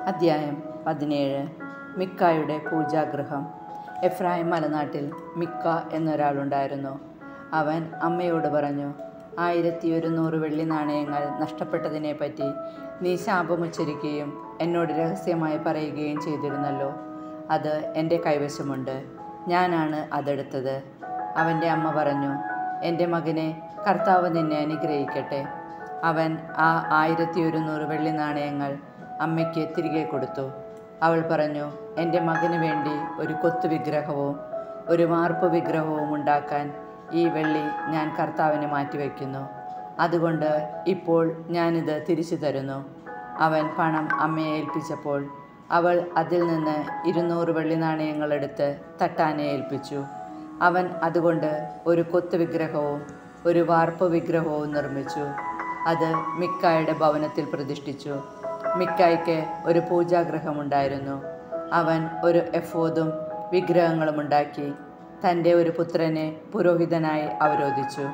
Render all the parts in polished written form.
അദ്ധ്യായം 17. മിക്കായുടെ പൂജാഗൃഹം. എഫ്രായിം മലനാട്ടിൽ മിക്ക എന്നൊരാളുണ്ടായിരുന്നു. അവൻ അമ്മയോട് പറഞ്ഞു, 1100 വെള്ളി നാണയങ്ങൾ നഷ്ടപ്പെട്ടതിനെപ്പറ്റി നീ ശാപമുച്ചരിക്കുകയും എന്നോട് രഹസ്യമായി പറയുകയും ചെയ്തിരുന്നല്ലോ. അത് എൻ്റെ കൈവശമുണ്ട്, ഞാനാണ് അതെടുത്തത്. അവൻ്റെ അമ്മ പറഞ്ഞു, എൻ്റെ മകനെ, കർത്താവ് നിന്നെ അനുഗ്രഹിക്കട്ടെ. അവൻ ആ 1100 വെള്ളി നാണയങ്ങൾ അമ്മയ്ക്ക് തിരികെ കൊടുത്തു. അവൾ പറഞ്ഞു, എൻ്റെ മകന് വേണ്ടി ഒരു കൊത്തു വിഗ്രഹവും ഒരു വാർപ്പ് വിഗ്രഹവും ഉണ്ടാക്കാൻ ഈ വെള്ളി ഞാൻ കർത്താവിന് മാറ്റിവെക്കുന്നു. അതുകൊണ്ട് ഇപ്പോൾ ഞാനിത് തിരിച്ചു തരുന്നു. അവൻ പണം അമ്മയെ ഏൽപ്പിച്ചപ്പോൾ അവൾ അതിൽ നിന്ന് 200 വെള്ളി നാണയങ്ങൾ എടുത്ത് തട്ടാനെ ഏൽപ്പിച്ചു. അവൻ അതുകൊണ്ട് ഒരു കൊത്തു വിഗ്രഹവും ഒരു വാർപ്പ് വിഗ്രഹവും നിർമ്മിച്ചു. അത് മിക്കായുടെ ഭവനത്തിൽ പ്രതിഷ്ഠിച്ചു. മിക്കായ്ക്ക് ഒരു പൂജാഗൃഹമുണ്ടായിരുന്നു. അവൻ ഒരു എഫോദും വിഗ്രഹങ്ങളും ഉണ്ടാക്കി തൻ്റെ ഒരു പുത്രനെ പുരോഹിതനായി അവരോധിച്ചു.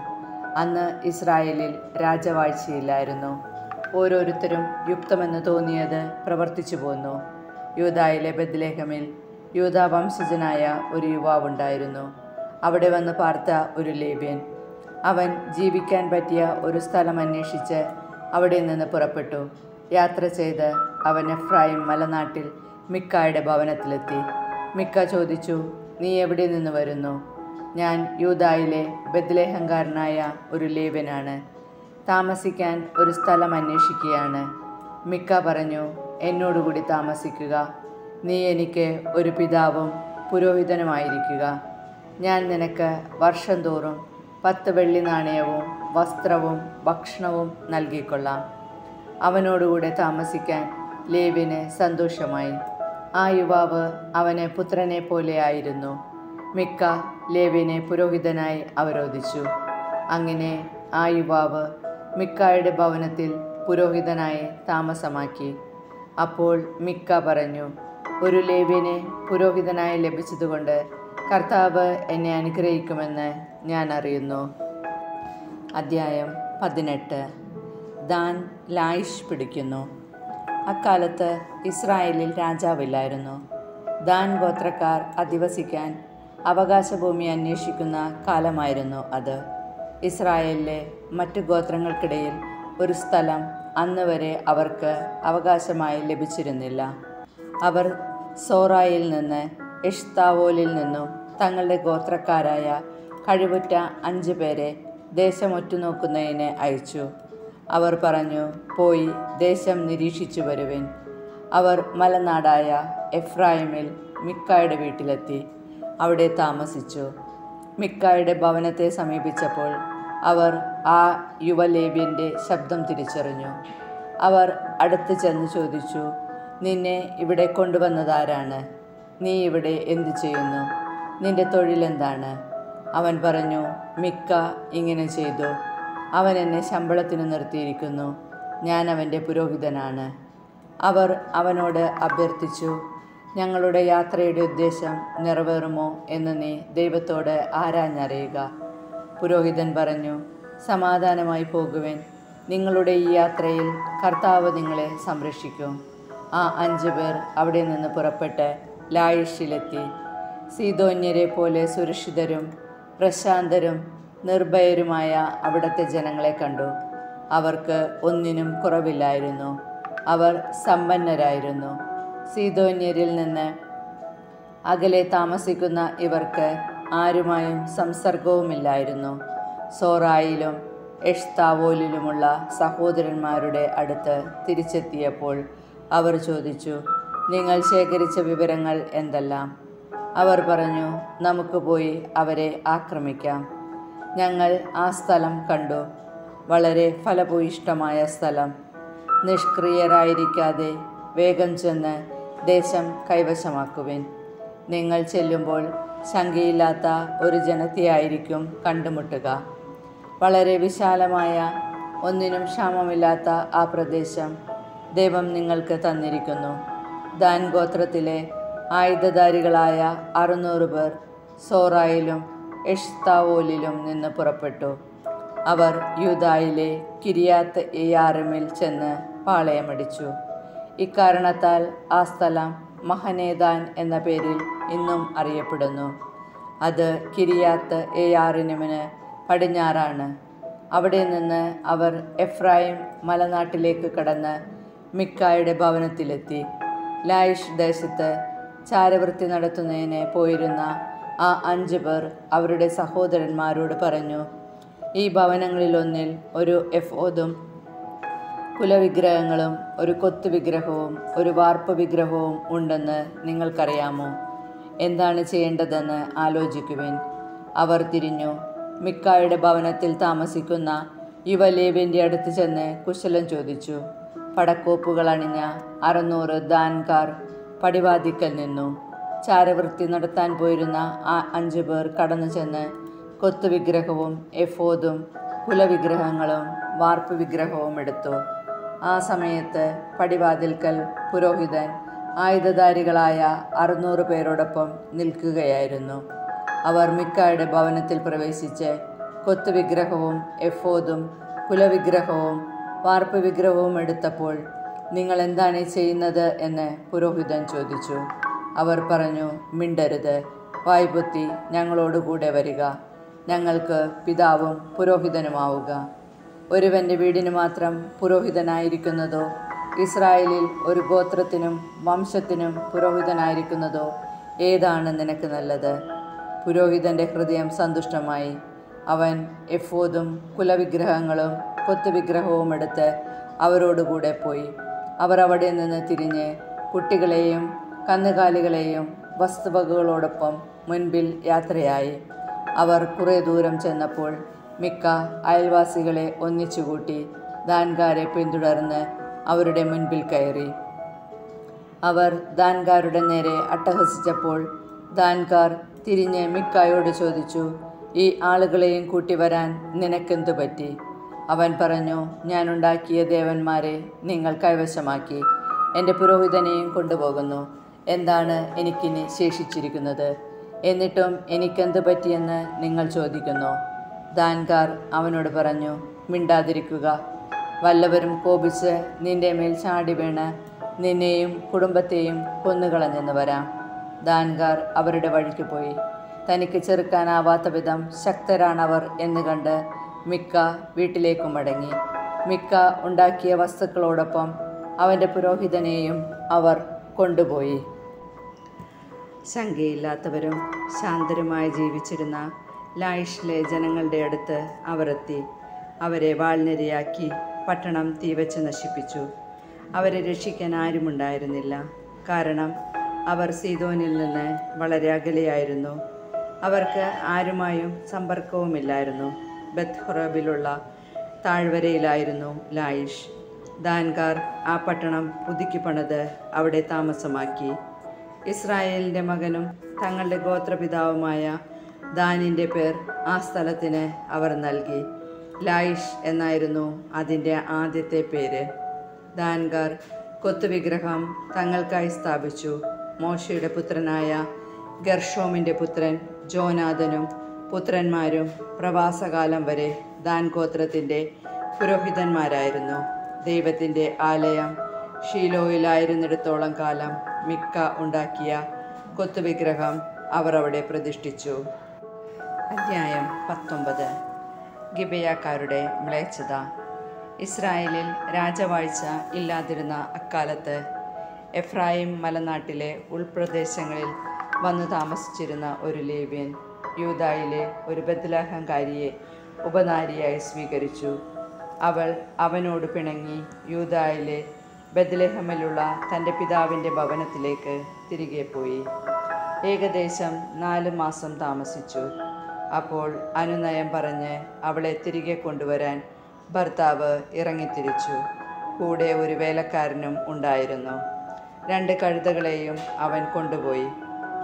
അന്ന് ഇസ്രായേലിൽ രാജവാഴ്ചയില്ലായിരുന്നു. ഓരോരുത്തരും യുക്തമെന്ന് തോന്നിയത് പ്രവർത്തിച്ചു പോന്നു. യൂദായിലെ ബെത്ലഹേമിൽ യൂദാ വംശജനായ ഒരു യുവാവുണ്ടായിരുന്നു. അവിടെ വന്ന് പാർത്ത ഒരു ലേവ്യൻ. അവൻ ജീവിക്കാൻ പറ്റിയ ഒരു സ്ഥലം അന്വേഷിച്ച് അവിടെ നിന്ന് പുറപ്പെട്ടു. യാത്ര ചെയ്ത് അവൻ എഫ്രായിം മലനാട്ടിൽ മിക്കായുടെ ഭവനത്തിലെത്തി. മിക്ക ചോദിച്ചു, നീ എവിടെ നിന്ന് വരുന്നു? ഞാൻ യൂദായിലെ ബെത്ലഹേംകാരനായ ഒരു ലേവ്യനാണ്. താമസിക്കാൻ ഒരു സ്ഥലം അന്വേഷിക്കുകയാണ്. മിക്ക പറഞ്ഞു, എന്നോടുകൂടി താമസിക്കുക. നീ എനിക്ക് ഒരു പിതാവും പുരോഹിതനുമായിരിക്കുക. ഞാൻ നിനക്ക് വർഷം തോറും 10 വെള്ളി നാണയവും വസ്ത്രവും ഭക്ഷണവും നൽകിക്കൊള്ളാം. അവനോടുകൂടെ താമസിക്കാൻ ലേവ്യന് സന്തോഷമായി. ആ യുവാവ് അവന് പുത്രനെ പോലെ ആയിരുന്നു. മിക്ക ലേവ്യനെ പുരോഹിതനായി അവരോധിച്ചു. അങ്ങനെ ആ യുവാവ് മിക്കായുടെ ഭവനത്തിൽ പുരോഹിതനായി താമസമാക്കി. അപ്പോൾ മിക്ക പറഞ്ഞു, ഒരു ലേവ്യനെ പുരോഹിതനായി ലഭിച്ചതുകൊണ്ട് കർത്താവ് എന്നെ അനുഗ്രഹിക്കുമെന്ന് ഞാൻ അറിയുന്നു. അദ്ധ്യായം 18. ദാൻ ലായിഷ് പിടിക്കുന്നു. അക്കാലത്ത് ഇസ്രായേലിൽ രാജാവില്ലായിരുന്നു. ദാൻ ഗോത്രക്കാർ അധിവസിക്കാൻ അവകാശഭൂമി അന്വേഷിക്കുന്ന കാലമായിരുന്നു അത്. ഇസ്രായേലിലെ മറ്റു ഗോത്രങ്ങൾക്കിടയിൽ ഒരു സ്ഥലം അന്ന് വരെ അവർക്ക് അവകാശമായി ലഭിച്ചിരുന്നില്ല. അവർ സോറായിൽ നിന്ന് എഷ്താവോലിൽ നിന്നും തങ്ങളുടെ ഗോത്രക്കാരായ കഴിവുറ്റ 5 പേരെ ദേശം ഒറ്റുനോക്കുന്നതിന് അയച്ചു. അവർ പറഞ്ഞു, പോയി ദേശം നിരീക്ഷിച്ചു വരുവിൻ. അവർ മലനാടായ എഫ്രായിമിൽ മിക്കായുടെ വീട്ടിലെത്തി. അവിടെ താമസിച്ചു. മിക്കായുടെ ഭവനത്തെ സമീപിച്ചപ്പോൾ അവർ ആ യുവലേവ്യൻ്റെ ശബ്ദം തിരിച്ചറിഞ്ഞു. അവർ അടുത്ത് ചെന്ന് ചോദിച്ചു, നിന്നെ ഇവിടെ കൊണ്ടുവന്നതാരാണ്? നീ ഇവിടെ എന്തു ചെയ്യുന്നു? നിന്റെ തൊഴിലെന്താണ്? അവൻ പറഞ്ഞു, മിക്ക ഇങ്ങനെ ചെയ്തു. അവൻ എന്നെ ശമ്പളത്തിന് നിർത്തിയിരിക്കുന്നു. ഞാൻ അവൻ്റെ പുരോഹിതനാണ്. അവർ അവനോട് അഭ്യർത്ഥിച്ചു, ഞങ്ങളുടെ യാത്രയുടെ ഉദ്ദേശം നിറവേറുമോ എന്ന് നീ ദൈവത്തോട് ആരാഞ്ഞറിയുക. പുരോഹിതൻ പറഞ്ഞു, സമാധാനമായി പോകുവിൻ. നിങ്ങളുടെ ഈ യാത്രയിൽ കർത്താവ് നിങ്ങളെ സംരക്ഷിക്കും. ആ 5 പേർ അവിടെ നിന്ന് പുറപ്പെട്ട് ലായിഷിലെത്തി. സീദോന്യരെ പോലെ സുരക്ഷിതരും പ്രശാന്തരും നിർഭയരുമായ അവിടുത്തെ ജനങ്ങളെ കണ്ടു. അവർക്ക് ഒന്നിനും കുറവില്ലായിരുന്നു. അവർ സമ്പന്നരായിരുന്നു. സീദോന്യരിൽ നിന്ന് അകലെ താമസിക്കുന്ന ഇവർക്ക് ആരുമായും സംസർഗവുമില്ലായിരുന്നു. സോറായിലും എഷ്താവോലിലുമുള്ള സഹോദരന്മാരുടെ അടുത്ത് തിരിച്ചെത്തിയപ്പോൾ അവർ ചോദിച്ചു, നിങ്ങൾ ശേഖരിച്ച വിവരങ്ങൾ എന്തെല്ലാം? അവർ പറഞ്ഞു, നമുക്ക് പോയി അവരെ ആക്രമിക്കാം. ഞങ്ങൾ ആ സ്ഥലം കണ്ടു. വളരെ ഫലഭൂയിഷ്ടമായ സ്ഥലം. നിഷ്ക്രിയരായിരിക്കാതെ വേഗം ചെന്ന് ദേശം കൈവശമാക്കുവിൻ. നിങ്ങൾ ചെല്ലുമ്പോൾ ശങ്കയില്ലാത്ത ഒരു ജനത്തെയായിരിക്കും കണ്ടുമുട്ടുക. വളരെ വിശാലമായ, ഒന്നിനും ക്ഷാമമില്ലാത്ത ആ പ്രദേശം ദൈവം നിങ്ങൾക്ക് തന്നിരിക്കുന്നു. ദാൻ ഗോത്രത്തിലെ ആയുധധാരികളായ 600 പേർ സോറായിലും എഷ്താവോലിലും നിന്ന് പുറപ്പെട്ടു. അവർ യൂദായിലെ കിരിയാത്ത് യെയാറിമിൽ ചെന്ന് പാളയമടിച്ചു. ഇക്കാരണത്താൽ ആ സ്ഥലം മഹനേദാൻ എന്ന പേരിൽ ഇന്നും അറിയപ്പെടുന്നു. അത് കിരിയാത്ത് യെയാറിമിന് പടിഞ്ഞാറാണ്. അവിടെ നിന്ന് അവർ എഫ്രായിം മലനാട്ടിലേക്ക് കടന്ന് മിക്കായുടെ ഭവനത്തിലെത്തി. ലായിഷ് ദേശത്ത് ചാരവൃത്തി നടത്തുന്നതിന് പോയിരുന്ന ആ 5 പേർ അവരുടെ സഹോദരന്മാരോട് പറഞ്ഞു, ഈ ഭവനങ്ങളിലൊന്നിൽ ഒരു എഫോദും കുലവിഗ്രഹങ്ങളും ഒരു കൊത്തുവിഗ്രഹവും ഒരു വാർപ്പ് വിഗ്രഹവും ഉണ്ടെന്ന് നിങ്ങൾക്കറിയാമോ? എന്താണ് ചെയ്യേണ്ടതെന്ന് ആലോചിക്കുവിൻ. അവർ തിരിഞ്ഞു മിക്കായുടെ ഭവനത്തിൽ താമസിക്കുന്ന യുവലേവ്യൻ്റെ അടുത്ത് ചെന്ന് കുശലം ചോദിച്ചു. പടക്കോപ്പുകൾ അണിഞ്ഞ 600 ദാൻകാർ പടിവാതിക്കൽ നിന്നു. ചാരവൃത്തി നടത്താൻ പോയിരുന്ന ആ 5 പേർ കടന്നു ചെന്ന് കൊത്തുവിഗ്രഹവും എഫോദും കുലവിഗ്രഹങ്ങളും വാർപ്പ് വിഗ്രഹവും എടുത്തു. ആ സമയത്ത് പടിവാതിൽക്കൽ പുരോഹിതൻ ആയുധധാരികളായ 600 പേരോടൊപ്പം നിൽക്കുകയായിരുന്നു. അവർ മിക്കായുടെ ഭവനത്തിൽ പ്രവേശിച്ച് കൊത്തുവിഗ്രഹവും എഫോദും കുലവിഗ്രഹവും വാർപ്പ് വിഗ്രഹവും എടുത്തപ്പോൾ, നിങ്ങൾ എന്താണ് ചെയ്യുന്നത് എന്ന് പുരോഹിതൻ ചോദിച്ചു. അവർ പറഞ്ഞു, മിണ്ടരുത്, വായ്പൊത്തി ഞങ്ങളോടുകൂടെ വരിക, ഞങ്ങൾക്ക് പിതാവും പുരോഹിതനുമാവുക. ഒരുവൻ്റെ വീടിന് മാത്രം പുരോഹിതനായിരിക്കുന്നതോ ഇസ്രായേലിൽ ഒരു ഗോത്രത്തിനും വംശത്തിനും പുരോഹിതനായിരിക്കുന്നതോ ഏതാണ് നിനക്ക് നല്ലത്? പുരോഹിതൻ്റെ ഹൃദയം സന്തുഷ്ടമായി. അവൻ എഫോദും കുലവിഗ്രഹങ്ങളും കൊത്തുവിഗ്രഹവും എടുത്ത് അവരോടുകൂടെ പോയി. അവർ അവിടെ നിന്ന് തിരിഞ്ഞ് കുട്ടികളെയും കന്നുകാലികളെയും വസ്തുവകകളോടൊപ്പം മുൻപിൽ യാത്രയായി. അവർ കുറേ ദൂരം ചെന്നപ്പോൾ മിക്ക അയൽവാസികളെ ഒന്നിച്ചുകൂട്ടി ദാൻകാരെ പിന്തുടർന്ന് അവരുടെ മുൻപിൽ കയറി. അവർ ദാൻകാരുടെ നേരെ അട്ടഹസിച്ചപ്പോൾ ദാൻകാർ തിരിഞ്ഞ് മിക്കായോട് ചോദിച്ചു, ഈ ആളുകളെയും കൂട്ടി വരാൻ നിനക്കെന്തു പറ്റി? അവൻ പറഞ്ഞു, ഞാനുണ്ടാക്കിയ ദേവന്മാരെ നിങ്ങൾ കൈവശമാക്കി, എൻ്റെ പുരോഹിതനെയും കൊണ്ടുപോകുന്നു. എന്താണ് എനിക്കിനി ശേഷിച്ചിരിക്കുന്നത്? എന്നിട്ടും എനിക്കെന്ത് പറ്റിയെന്ന് നിങ്ങൾ ചോദിക്കുന്നു. ദാൻകാർ അവനോട് പറഞ്ഞു, മിണ്ടാതിരിക്കുക. വല്ലവരും കോപിച്ച് നിന്റെ മേൽ ചാടി വീണ് നിന്നെയും കുടുംബത്തെയും കൊന്നുകളഞ്ഞെന്ന് വരാം. ദാൻകാർ അവരുടെ വഴിക്ക് പോയി. തനിക്ക് ചെറുക്കാനാവാത്ത വിധം ശക്തരാണവർ എന്ന് കണ്ട് മിക്ക വീട്ടിലേക്കു മടങ്ങി. മിക്ക ഉണ്ടാക്കിയ വസ്തുക്കളോടൊപ്പം അവൻ്റെ പുരോഹിതനെയും അവർ കൊണ്ടുപോയി. ശങ്കയില്ലാത്തവരും ശാന്തരുമായി ജീവിച്ചിരുന്ന ലായിഷിലെ ജനങ്ങളുടെ അടുത്ത് അവർ എത്തി. അവരെ വാൾനിരയാക്കി പട്ടണം തീവച്ച് നശിപ്പിച്ചു. അവരെ രക്ഷിക്കാൻ ആരുമുണ്ടായിരുന്നില്ല. കാരണം അവർ സീദോനിൽ നിന്ന് വളരെ അകലെയായിരുന്നു. അവർക്ക് ആരുമായും സമ്പർക്കവുമില്ലായിരുന്നു. ബത്ത്ഹൊറബിലുള്ള താഴ്വരയിലായിരുന്നു ലായിഷ്. ദാൻകാർ ആ പട്ടണം പുതുക്കി പണിത് അവിടെ താമസമാക്കി. ഇസ്രായേലിൻ്റെ മകനും തങ്ങളുടെ ഗോത്രപിതാവുമായ ദാനിൻ്റെ പേർ ആ സ്ഥലത്തിന് അവർ നൽകി. ലായിഷ് എന്നായിരുന്നു അതിൻ്റെ ആദ്യത്തെ പേര്. ദാൻകാർ കൊത്തുവിഗ്രഹം തങ്ങൾക്കായി സ്ഥാപിച്ചു. മോശയുടെ പുത്രനായ ഗർഷോമിൻ്റെ പുത്രൻ ജോനാഥനും പുത്രന്മാരും പ്രവാസകാലം വരെ ദാൻ ഗോത്രത്തിൻ്റെ പുരോഹിതന്മാരായിരുന്നു. ദൈവത്തിൻ്റെ ആലയം ഷീലോയിലായിരുന്നിടത്തോളം കാലം മിക്ക ഉണ്ടാക്കിയ കൊത്തുവിഗ്രഹം അവർ അവിടെ പ്രതിഷ്ഠിച്ചു. അധ്യായം 19. ഗിബെയാക്കാരുടെ മ്ലേച്ഛത. ഇസ്രായേലിൽ രാജവാഴ്ച ഇല്ലാതിരുന്ന അക്കാലത്ത് എഫ്രായിം മലനാട്ടിലെ ഉൾപ്രദേശങ്ങളിൽ വന്നു താമസിച്ചിരുന്ന ഒരു ലേവ്യൻ യൂദായിലെ ഒരു ബത്ലഹംകാരിയെ ഉപനാരിയായി സ്വീകരിച്ചു. അവൾ അവനോട് പിണങ്ങി യൂദായിലെ ബത്ലഹേമിലുള്ള തൻ്റെ പിതാവിൻ്റെ ഭവനത്തിലേക്ക് തിരികെ പോയി. ഏകദേശം 4 മാസം താമസിച്ചു. അപ്പോൾ അനുനയം പറഞ്ഞ് അവളെ തിരികെ കൊണ്ടുവരാൻ ഭർത്താവ് ഇറങ്ങിത്തിരിച്ചു. കൂടെ ഒരു വേലക്കാരനും ഉണ്ടായിരുന്നു. 2 കഴുതകളെയും അവൻ കൊണ്ടുപോയി.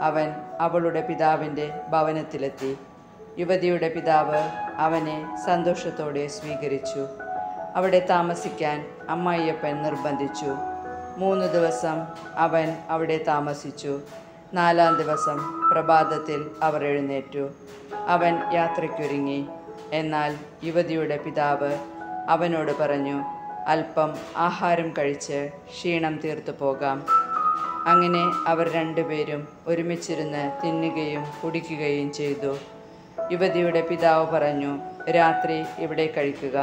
അവൻ അവളുടെ പിതാവിൻ്റെ ഭവനത്തിലെത്തി. യുവതിയുടെ പിതാവ് അവനെ സന്തോഷത്തോടെ സ്വീകരിച്ചു. അവിടെ താമസിക്കാൻ അമ്മായിയപ്പൻ നിർബന്ധിച്ചു. 3 ദിവസം അവൻ അവിടെ താമസിച്ചു. 4-ാം ദിവസം പ്രഭാതത്തിൽ അവർ എഴുന്നേറ്റു. അവൻ യാത്രയ്ക്കൊരുങ്ങി. എന്നാൽ യുവതിയുടെ പിതാവ് അവനോട് പറഞ്ഞു, അല്പം ആഹാരം കഴിച്ച് ക്ഷീണം തീർത്തു പോകാം. അങ്ങനെ അവർ രണ്ടുപേരും ഒരുമിച്ചിരുന്ന് തിന്നുകയും കുടിക്കുകയും ചെയ്തു. യുവതിയുടെ പിതാവ് പറഞ്ഞു, രാത്രി ഇവിടെ കഴിക്കുക,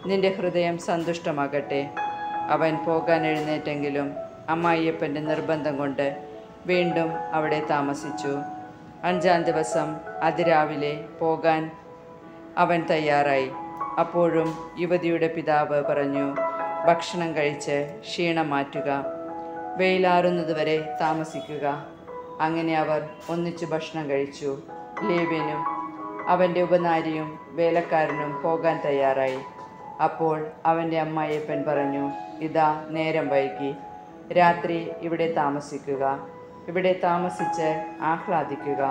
നിന്റെ ഹൃദയം സന്തുഷ്ടമാകട്ടെ. അവൻ പോകാൻ എഴുന്നേറ്റെങ്കിലും അമ്മായിയപ്പൻ്റെ നിർബന്ധം കൊണ്ട് വീണ്ടും അവിടെ താമസിച്ചു. 5-ാം ദിവസം അതിരാവിലെ പോകാൻ അവൻ തയ്യാറായി. അപ്പോഴും യുവതിയുടെ പിതാവ് പറഞ്ഞു, ഭക്ഷണം കഴിച്ച് ക്ഷീണം മാറ്റുക, വെയിലാറുന്നതുവരെ താമസിക്കുക. അങ്ങനെ അവർ ഒന്നിച്ചു ഭക്ഷണം കഴിച്ചു. ലേവ്യനും അവൻ്റെ ഉപനാരിയും വേലക്കാരനും പോകാൻ തയ്യാറായി. അപ്പോൾ അവൻ്റെ അമ്മായിയപ്പൻ പറഞ്ഞു, ഇതാ നേരം വൈകി, രാത്രി ഇവിടെ താമസിക്കുക, ഇവിടെ താമസിച്ച് ആഹ്ലാദിക്കുക.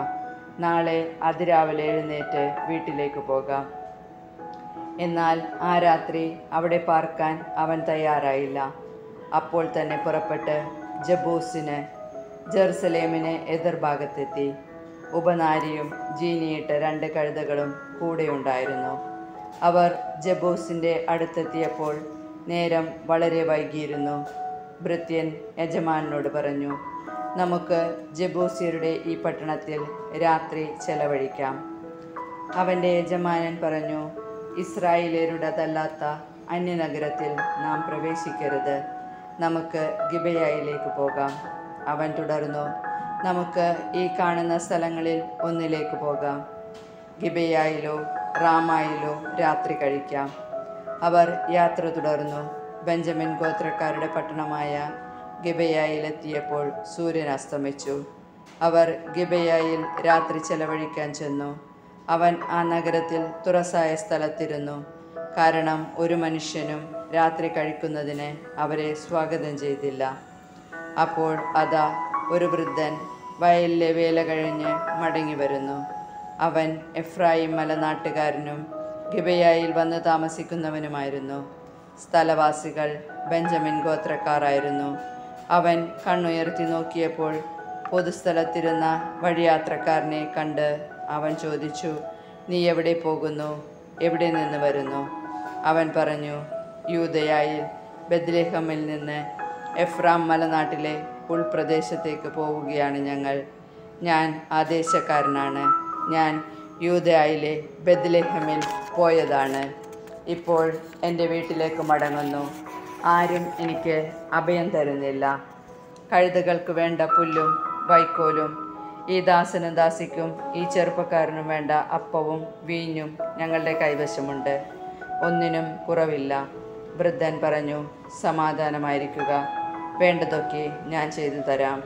നാളെ അതിരാവിലെ എഴുന്നേറ്റ് വീട്ടിലേക്ക് പോകാം. എന്നാൽ ആ രാത്രി അവിടെ പാർക്കാൻ അവൻ തയ്യാറായില്ല. അപ്പോൾ തന്നെ പുറപ്പെട്ട് ജെറുസലേമിന് എതിർഭാഗത്തെത്തി. ഉപനാരിയും ജീനിയിട്ട 2 കഴുതകളും കൂടെയുണ്ടായിരുന്നു. അവർ ജബൂസിൻ്റെ അടുത്തെത്തിയപ്പോൾ നേരം വളരെ വൈകിയിരുന്നു. ഭൃത്യൻ യജമാനോട് പറഞ്ഞു, നമുക്ക് ജബൂസ്യരുടെ ഈ പട്ടണത്തിൽ രാത്രി ചെലവഴിക്കാം. അവൻ്റെ യജമാനൻ പറഞ്ഞു, ഇസ്രായേലരുടേതല്ലാത്ത അന്യനഗരത്തിൽ നാം പ്രവേശിക്കരുത്, നമുക്ക് ഗിബെയയിലേക്ക് പോകാം. അവൻ തുടർന്നു, നമുക്ക് ഈ കാണുന്ന സ്ഥലങ്ങളിൽ ഒന്നിലേക്ക് പോകാം, ഗിബെയയിലോ റാമായിലോ രാത്രി കഴിക്കാം. അവർ യാത്ര തുടർന്നു. ബെഞ്ചമിൻ ഗോത്രക്കാരുടെ പട്ടണമായ ഗിബെയയിലെത്തിയപ്പോൾ സൂര്യൻ അസ്തമിച്ചു. അവർ ഗിബെയയിൽ രാത്രി ചെലവഴിക്കാൻ ചെന്നു. അവൻ ആ നഗരത്തിൽ തുറസായ സ്ഥലത്തിരുന്നു, കാരണം ഒരു മനുഷ്യനും രാത്രി കഴിക്കുന്നതിന് അവരെ സ്വാഗതം ചെയ്തില്ല. അപ്പോൾ അതാ ഒരു വൃദ്ധൻ വയലിലെ വേല കഴിഞ്ഞ് മടങ്ങി വരുന്നു. അവൻ എഫ്രായിം മലനാട്ടുകാരനും ഗിബെയയിൽ വന്ന് താമസിക്കുന്നവനുമായിരുന്നു. സ്ഥലവാസികൾ ബെഞ്ചമിൻ ഗോത്രക്കാരായിരുന്നു. അവൻ കണ്ണുയർത്തി നോക്കിയപ്പോൾ പൊതുസ്ഥലത്തിരുന്ന വഴിയാത്രക്കാരനെ കണ്ട് അവൻ ചോദിച്ചു, നീ എവിടെ പോകുന്നു? എവിടെ നിന്ന് വരുന്നു? അവൻ പറഞ്ഞു, യൂദയായിൽ ബെത്ലഹേമിൽ നിന്ന് എഫ്രാം മലനാട്ടിലെ ഉൾപ്രദേശത്തേക്ക് പോവുകയാണ് ഞങ്ങൾ. ഞാൻ ആ ദേശക്കാരനാണ്. ഞാൻ യൂദയായിലെ ബെത്ലഹേമിൽ പോയതാണ്. ഇപ്പോൾ എൻ്റെ വീട്ടിലേക്ക് മടങ്ങുന്നു. ആരും എനിക്ക് അഭയം തരുന്നില്ല. കഴുതകൾക്ക് വേണ്ട പുല്ലും വൈക്കോലും ഈ ദാസനും ദാസിക്കും ഈ ചെറുപ്പക്കാരനും വേണ്ട അപ്പവും വീഞ്ഞും ഞങ്ങളുടെ കൈവശമുണ്ട്, ഒന്നിനും കുറവില്ല. വൃദ്ധൻ പറഞ്ഞു, സമാധാനമായിരിക്കുക, വേണ്ടതൊക്കെ ഞാൻ ചെയ്തു തരാം.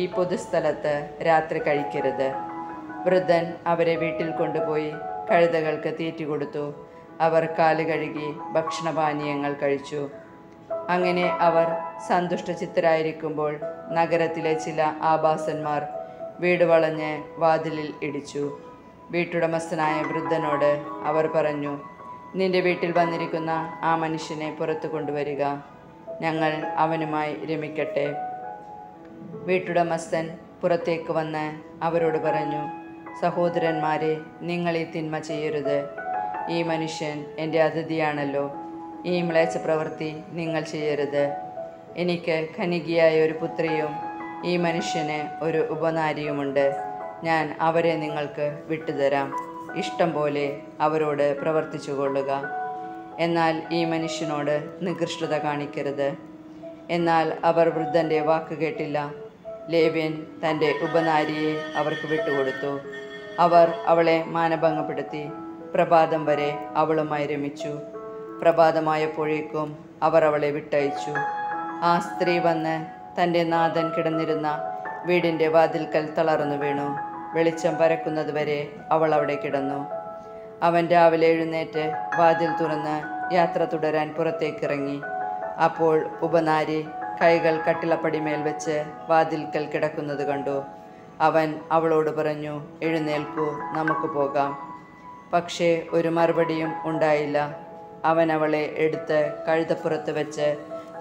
ഈ പൊതുസ്ഥലത്ത് രാത്രി കഴിക്കരുത്. വൃദ്ധൻ അവരെ വീട്ടിൽ കൊണ്ടുപോയി കഴുതകൾക്ക് തീറ്റി കൊടുത്തു. അവർ കാല് കഴുകി ഭക്ഷണപാനീയങ്ങൾ കഴിച്ചു. അങ്ങനെ അവർ സന്തുഷ്ടചിത്തരായിരിക്കുമ്പോൾ നഗരത്തിലെ ചില ആഭാസന്മാർ വീട് വളഞ്ഞ് വാതിലിൽ ഇടിച്ചു. വീട്ടുടമസ്ഥനായ വൃദ്ധനോട് അവർ പറഞ്ഞു, നിന്റെ വീട്ടിൽ വന്നിരിക്കുന്ന ആ മനുഷ്യനെ പുറത്തു കൊണ്ടുവരിക, ഞങ്ങൾ അവനുമായി രമിക്കട്ടെ. വീട്ടുടമസ്ഥൻ പുറത്തേക്ക് വന്ന് അവരോട് പറഞ്ഞു, സഹോദരന്മാരെ, നിങ്ങൾ ഈ തിന്മ ചെയ്യരുത്. ഈ മനുഷ്യൻ എൻ്റെ അതിഥിയാണല്ലോ. ഈ മ്ലേച്ഛ പ്രവൃത്തി നിങ്ങൾ ചെയ്യരുത്. എനിക്ക് കനികയായ ഒരു പുത്രിയും ഈ മനുഷ്യന് ഒരു ഉപനാരിയുമുണ്ട്. ഞാൻ അവരെ നിങ്ങൾക്ക് വിട്ടുതരാം. ഇഷ്ടം പോലെ അവരോട് പ്രവർത്തിച്ചു കൊള്ളുക. എന്നാൽ ഈ മനുഷ്യനോട് നികൃഷ്ടത കാണിക്കരുത്. എന്നാൽ അവർ വൃദ്ധൻ്റെ വാക്ക് കേട്ടില്ല. ലേവ്യൻ തൻ്റെ ഉപനാരിയെ അവർക്ക് വിട്ടുകൊടുത്തു. അവർ അവളെ മാനഭംഗപ്പെടുത്തി പ്രഭാതം വരെ അവളുമായി രമിച്ചു. പ്രഭാതമായപ്പോഴേക്കും അവർ അവളെ വിട്ടയച്ചു. ആ സ്ത്രീ വന്ന് തൻ്റെ നാഥൻ കിടന്നിരുന്ന വീടിൻ്റെ വാതിൽക്കൽ തളർന്നു വീണു. വെളിച്ചം പരക്കുന്നതുവരെ അവൾ അവിടെ കിടന്നു. അവൻ രാവിലെ എഴുന്നേറ്റ് വാതിൽ തുറന്ന് യാത്ര തുടരാൻ പുറത്തേക്കിറങ്ങി. അപ്പോൾ ഉപനാരി കൈകൾ കട്ടിളപ്പടിമേൽ വെച്ച് വാതിൽക്കൽ കിടക്കുന്നത് കണ്ടു. അവൻ അവളോട് പറഞ്ഞു, എഴുന്നേൽക്കൂ, നമുക്ക് പോകാം. പക്ഷേ ഒരു മറുപടിയും ഉണ്ടായില്ല. അവൻ അവളെ എടുത്ത് കഴുതപ്പുറത്ത് വെച്ച്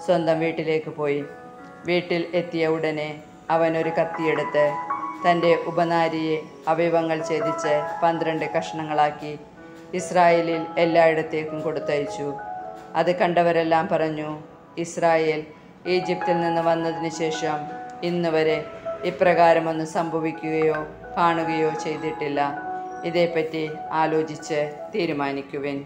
സ്വന്തം വീട്ടിലേക്ക് പോയി. വീട്ടിൽ എത്തിയ ഉടനെ അവൻ ഒരു കത്തിയെടുത്ത് തൻ്റെ ഉപനാരിയെ അവയവങ്ങൾ ഛേദിച്ച് 12 കഷ്ണങ്ങളാക്കി ഇസ്രായേലിൽ എല്ലായിടത്തേക്കും കൊടുത്തയച്ചു. അത് കണ്ടവരെല്ലാം പറഞ്ഞു, ഇസ്രായേൽ ഈജിപ്തിൽ നിന്ന് വന്നതിന് ശേഷം ഇന്ന് വരെ ഇപ്രകാരമൊന്നും സംഭവിക്കുകയോ കാണുകയോ ചെയ്തിട്ടില്ല. ഇതേപ്പറ്റി ആലോചിച്ച് തീരുമാനിക്കുവിൻ.